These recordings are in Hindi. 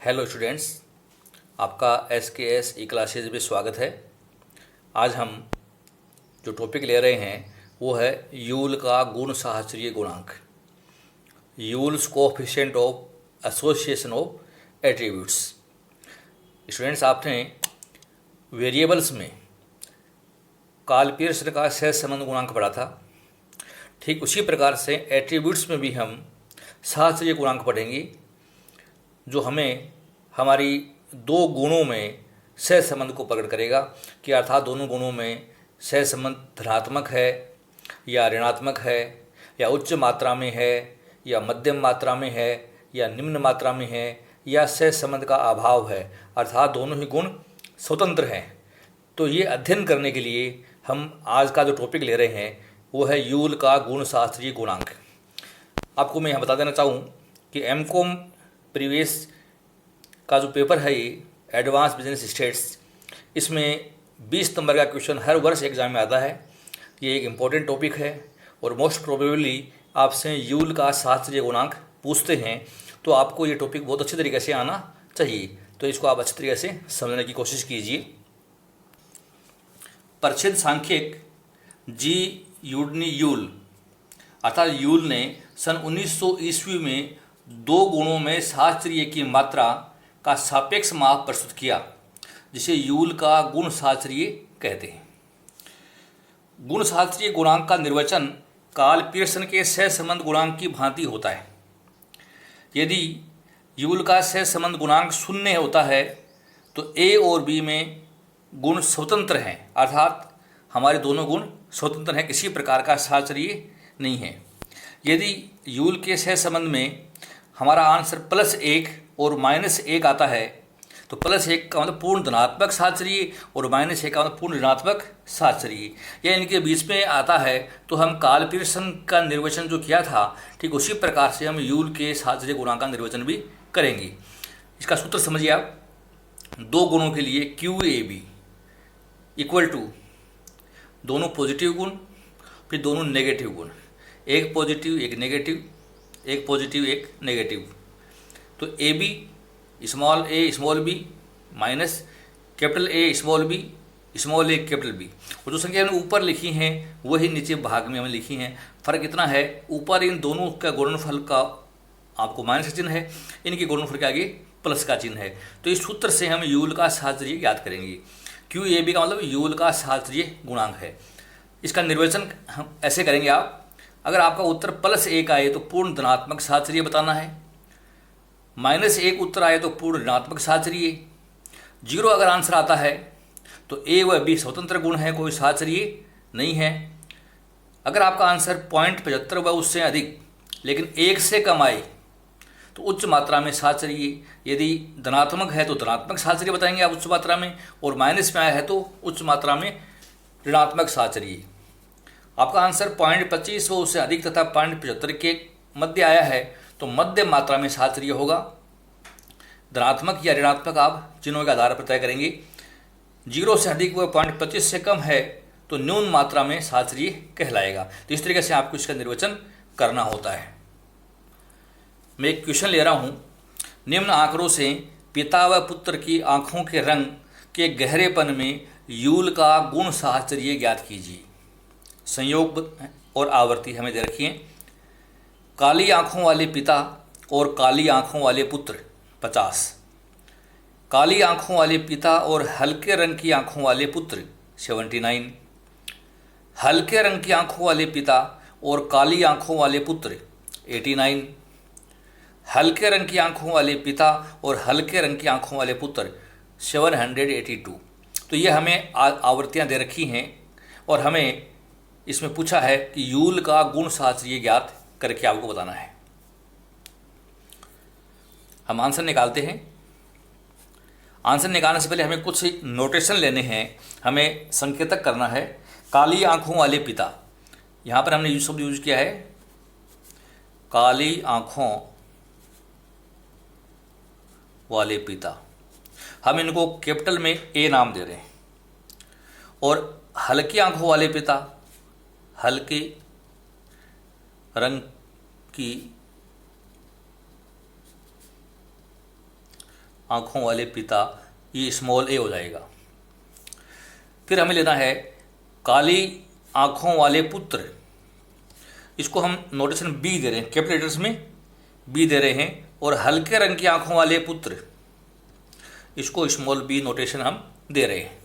हेलो स्टूडेंट्स, आपका SKS ई क्लासेज में स्वागत है। आज हम जो टॉपिक ले रहे हैं वो है यूल का गुण साहचर्य गुणांक, Yule's coefficient of association of attributes. Students, आपने वेरिएबल्स में कार्ल पियर्सन का सहसंबंध गुणांक पढ़ा था। ठीक उसी प्रकार से एट्रीब्यूट्स में भी हम साहचर्य गुणांक पढ़ेंगे, जो हमें हमारी दो गुणों में सहसंबंध को प्रकट करेगा कि अर्थात दोनों गुणों में सहसंबंध धनात्मक है या ऋणात्मक है, या उच्च मात्रा में है या मध्यम मात्रा में है या निम्न मात्रा में है, या सहसंबंध का अभाव है, अर्थात दोनों ही गुण स्वतंत्र हैं। तो ये अध्ययन करने के लिए हम आज का जो टॉपिक ले रहे हैं वो है यूल का गुणशास्त्रीय गुणांक। आपको मैं यहाँ बता देना चाहूँ कि एमकॉम प्रीवियस का जो पेपर है ये एडवांस बिजनेस स्टेट्स, इसमें 20 नंबर का क्वेश्चन हर वर्ष एग्जाम में आता है। ये एक इम्पोर्टेंट टॉपिक है और मोस्ट प्रोबेबली आपसे यूल का शास्त्रीय गुणांक पूछते हैं, तो आपको ये टॉपिक बहुत अच्छी तरीके से आना चाहिए। तो इसको आप अच्छी तरीके से समझने की कोशिश कीजिए। प्रसिद्ध सांख्यिक जी यूडनी यूल अर्थात यूल ने सन 1900 ईस्वी में दो गुणों में शास्त्रीय की मात्रा का सापेक्ष माप प्रस्तुत किया, जिसे यूल का गुण शास्त्रीय कहते हैं। गुण शास्त्रीय गुणांक का निर्वचन कार्ल पियर्सन के सहसंबंध गुणांक की भांति होता है। यदि यूल का सहसंबंध गुणांक 0 होता है तो ए और बी में गुण स्वतंत्र हैं, अर्थात हमारे दोनों गुण स्वतंत्र हैं, किसी प्रकार का शास्त्रीय नहीं है। यदि यूल के सहसंबंध में हमारा आंसर +1 और -1 आता है तो +1 का मतलब पूर्ण धनात्मक शास्त्रीय और -1 का मतलब पूर्ण ऋणात्मक शास्त्रीय, या इनके बीच में आता है तो हम कार्ल पियर्सन का निर्वचन जो किया था ठीक उसी प्रकार से हम यूल के शास्त्रीय गुणांक का निर्वचन भी करेंगे। इसका सूत्र समझिए आप। दो गुणों के लिए QAB इक्वल टू दोनों पॉजिटिव गुण फिर दोनों नेगेटिव गुण, एक पॉजिटिव एक नेगेटिव, एक पॉजिटिव एक नेगेटिव। तो AB small a small b minus capital A small b small a capital B। और जो संख्या हमने ऊपर लिखी हैं वही नीचे भाग में हमें लिखी हैं। फर्क इतना है, ऊपर इन दोनों का गुणनफल का आपको माइनस का चिन्ह है, इनके गुणनफल के आगे प्लस का चिन्ह है। तो इस सूत्र से हम यूल का शास्त्रीय ज्ञात करेंगे। QAB का मतलब यूल का शास्त्रीय गुणांक है। इसका निर्वचन हम ऐसे करेंगे आप, अगर आपका उत्तर +1 आए तो पूर्ण धनात्मक शास्त्रीय बताना है, -1 उत्तर आए तो पूर्ण ऋणात्मक शास्त्रीय, 0 अगर आंसर आता है तो A व B स्वतंत्र गुण है, कोई शास्त्रीय नहीं है। अगर आपका आंसर 0.75 व उससे अधिक लेकिन 1 से कम आए तो उच्च मात्रा में शास्त्रीय, यदि धनात्मक है तो धनात्मक शास्त्रीय बताएंगे आप उच्च मात्रा में, और माइनस में आया है तो उच्च मात्रा में ऋणात्मक शास्त्रीय। आपका आंसर 0.25 व उससे अधिक तथा 0.75 के मध्य आया है तो मध्य मात्रा में शास्त्रीय होगा। धनात्मक या ऋणात्मक आप चिन्हों के आधार पर तय करेंगे। 0 से अधिक व 0.25 से कम है तो न्यून मात्रा में शास्त्रीय कहलाएगा। तो इस तरीके से आपको इसका निर्वचन करना होता है। मैं एक क्वेश्चन ले रहा हूँ। निम्न आंकड़ों से पिता व पुत्र की आंखों के रंग के गहरेपन में यूल का गुण शास्त्रीय ज्ञात कीजिए। संयोग और आवृत्ति हमें दे रखी है। काली आंखों वाले पिता और काली आंखों वाले पुत्र 50, काली आंखों वाले पिता और हल्के रंग की आंखों वाले पुत्र 79, हल्के रंग की आंखों वाले पिता और काली आंखों वाले पुत्र 89, हल्के रंग की आंखों वाले पिता और हल्के रंग की आंखों वाले पुत्र 782। तो ये हमें आवृत्तियाँ दे रखी हैं और हमें इसमें पूछा है कि यूल का गुण शास्त्रीय ज्ञात करके आपको बताना है। हम आंसर निकालते हैं। आंसर निकालने से पहले हमें कुछ नोटेशन लेने हैं, हमें संकेतक करना है। काली आंखों वाले पिता, यहाँ पर हमने शब्द यूज किया है काली आंखों वाले पिता। हम इनको कैपिटल में A नाम दे रहे हैं। और हल्की आंखों वाले पिता, हल्के रंग की आँखों वाले पिता, ये स्मॉल ए हो जाएगा। फिर हमें लेना है काली आँखों वाले पुत्र, इसको हम नोटेशन बी दे रहे हैं, कैपिटल लेटर्स में बी दे रहे हैं। और हल्के रंग की आँखों वाले पुत्र, इसको स्मॉल बी नोटेशन हम दे रहे हैं।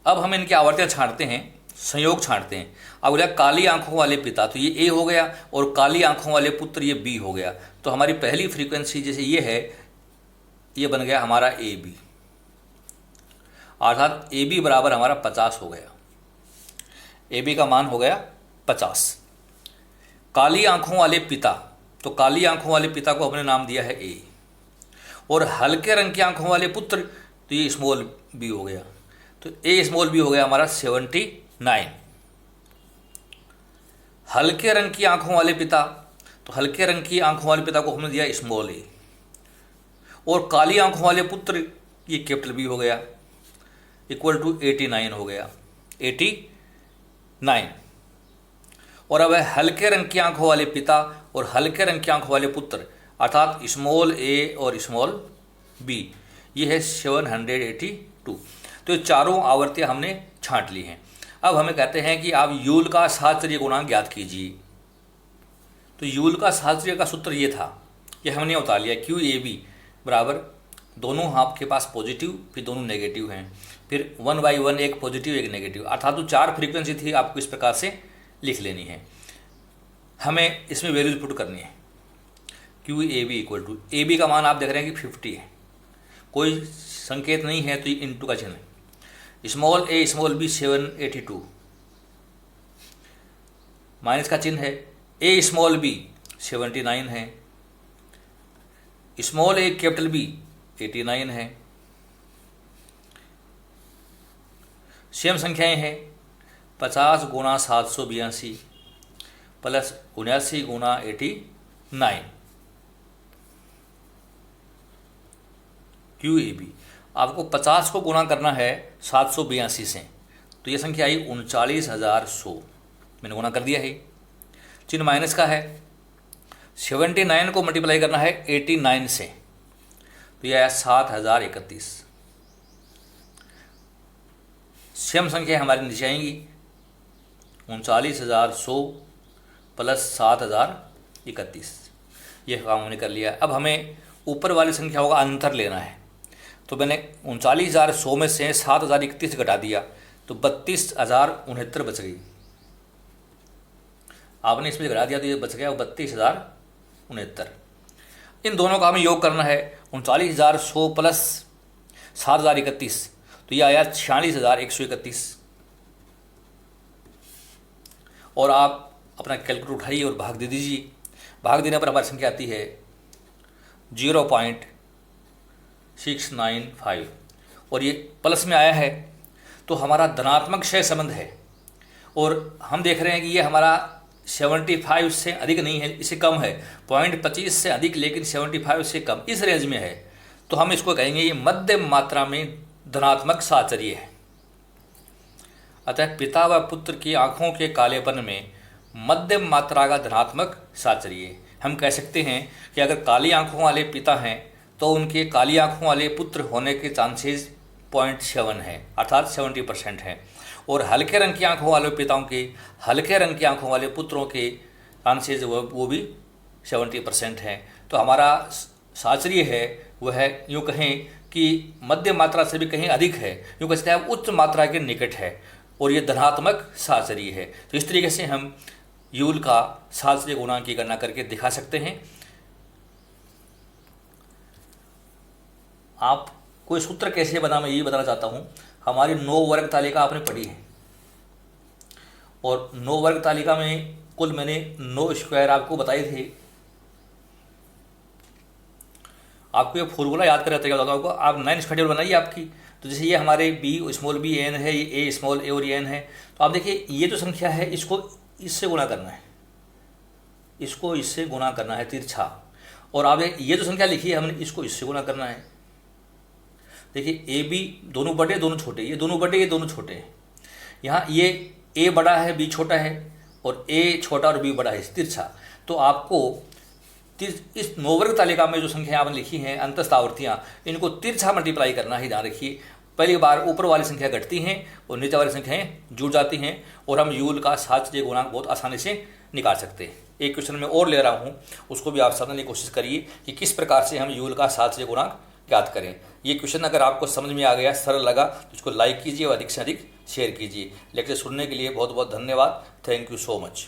अब हम इनकी आवर्तियाँ छांटते हैं, संयोग छांटते हैं। अब बोला काली आंखों वाले पिता, तो ये ए हो गया, और काली आंखों वाले पुत्र ये बी हो गया। तो हमारी पहली फ्रीक्वेंसी जैसे ये है, ये बन गया हमारा ए बी, अर्थात ए बी बराबर हमारा 50 हो गया। ए बी का मान हो गया 50। काली आंखों वाले पिता, तो काली आंखों वाले पिता को हमने नाम दिया है ए, और हल्के रंग की आंखों वाले पुत्र, तो ये स्मॉल बी हो गया। तो ए स्मॉल बी हो गया हमारा 79। हल्के रंग की आंखों वाले पिता, तो हल्के रंग की आंखों वाले पिता को हमने दिया स्मॉल ए, और काली आंखों वाले पुत्र ये कैपिटल बी हो गया, इक्वल टू 89 हो गया, 89। और अब है हल्के रंग की आंखों वाले पिता और हल्के रंग की आंखों वाले पुत्र, अर्थात स्मॉल ए और स्मॉल बी, ये है 782। तो ये चारों आवर्तियाँ हमने छांट ली हैं। अब हमें कहते हैं कि आप यूल का सहस्त्रीय गुणांक ज्ञात कीजिए। तो यूल का सहस्त्रीय का सूत्र ये था, ये हमने उतार लिया, क्यू ए बी बराबर, दोनों आपके पास पॉजिटिव फिर दोनों नेगेटिव हैं, फिर 1/1 एक पॉजिटिव एक नेगेटिव, अर्थात तो 4 फ्रीक्वेंसी थी, आपको इस प्रकार से लिख लेनी है। हमें इसमें वैल्यूज पुट करनी है। Q A B equal to, A B का मान आप देख रहे हैं कि 50 है, कोई संकेत नहीं है तो ये इंटू का चिन्ह है। स्मॉल ए स्मॉल बी 782, माइनस का चिन्ह है। ए स्मॉल बी 79 है, स्मॉल ए कैपिटल बी 89 है। सेम संख्याएं हैं, 50 गुणा 782 प्लस 79 गुणा 89, क्यू ए बी। आपको 50 को गुणा करना है 782 से, तो ये संख्या आई 39,100, मैंने गुणा कर दिया है। चिन्ह माइनस का है। 79 को मल्टीप्लाई करना है 89 से, तो यह आया 7,031। सेम संख्या हमारी नीचे आएंगी, 39,100 प्लस 7,031, यह काम हमने कर लिया। अब हमें ऊपर वाली संख्याओं का अंतर लेना है, तो मैंने 39,100 में से 7,031 घटा दिया, तो 32,069 बच गई। आपने इसमें घटा दिया तो ये बच गया 32,069। इन दोनों का हमें योग करना है, 39,100 प्लस 7,031, तो ये आया 46,131। और आप अपना कैलकुलेटर उठाइए और भाग दे दीजिए। भाग देने पर हमारी संख्या आती है 0.695, और ये प्लस में आया है तो हमारा धनात्मक क्षय संबंध है। और हम देख रहे हैं कि ये हमारा 75 से अधिक नहीं है, इससे कम है, 0.25 से अधिक, लेकिन 75 से कम इस रेंज में है, तो हम इसको कहेंगे ये मध्यम मात्रा में धनात्मक साहचर्य है। अतः पिता व पुत्र की आंखों के कालेपन में मध्यम मात्रा का धनात्मक साहचर्य। हम कह सकते हैं कि अगर काली आंखों वाले पिता हैं तो उनके काली आंखों वाले पुत्र होने के चांसेस 0.7 है, अर्थात 70% है। और हल्के रंग की आंखों वाले पिताओं के हल्के रंग की आंखों वाले पुत्रों के चांसेस वो भी 70% है। तो हमारा साहचर्य है वह है, यूँ कहें कि मध्य मात्रा से भी कहीं अधिक है, यूँ कह सकते हैं उच्च मात्रा के निकट है, और ये धनात्मक साहचर्य है। तो इस तरीके से हम यूल का साहचर्य गुणांक की गणना करके दिखा सकते हैं। आप कोई सूत्र कैसे बना, मैं ये बताना चाहता हूँ। हमारी 9 वर्ग तालिका आपने पढ़ी है, और 9 वर्ग तालिका में कुल मैंने 9 स्क्वायर आपको बताए थे। आपको ये फॉर्मूला याद कर रहा होगा, आप 9 स्क्वायर बनाइए आपकी। तो जैसे ये हमारे बी स्मॉल बी एन है, ये ए स्मॉल ए और ये एन है, तो आप देखिए ये जो संख्या है इसको इससे गुणा करना है, इसको इससे गुणा करना है तिरछा। और आप ये जो संख्या लिखी है हमने, इसको इससे गुणा करना है। देखिए ए बी दोनों बड़े दोनों छोटे, ये दोनों बड़े ये दोनों छोटे हैं। यहाँ ये ए बड़ा है बी छोटा है, और ए छोटा और बी बड़ा है, तिरछा। तो आपको इस 9 वर्ग तालिका में जो संख्या आपने लिखी हैं अंतस्थ आवर्तियाँ, इनको तिरछा मल्टीप्लाई करना ही ध्यान रखिए। पहली बार ऊपर वाली संख्या घटती हैं और नीचे वाली संख्याएं जुड़ जाती हैं और हम यूल का शास्त्रीय गुणांक बहुत आसानी से निकाल सकते हैं। एक क्वेश्चन में और ले रहा हूं, उसको भी आप समझने की कोशिश करिए कि किस प्रकार से हम यूल का शास्त्रीय गुणांक ज्ञात करें। ये क्वेश्चन अगर आपको समझ में आ गया, सरल लगा, तो इसको लाइक कीजिए और अधिक से अधिक शेयर कीजिए। लेक्चर सुनने के लिए बहुत बहुत धन्यवाद। Thank you so much.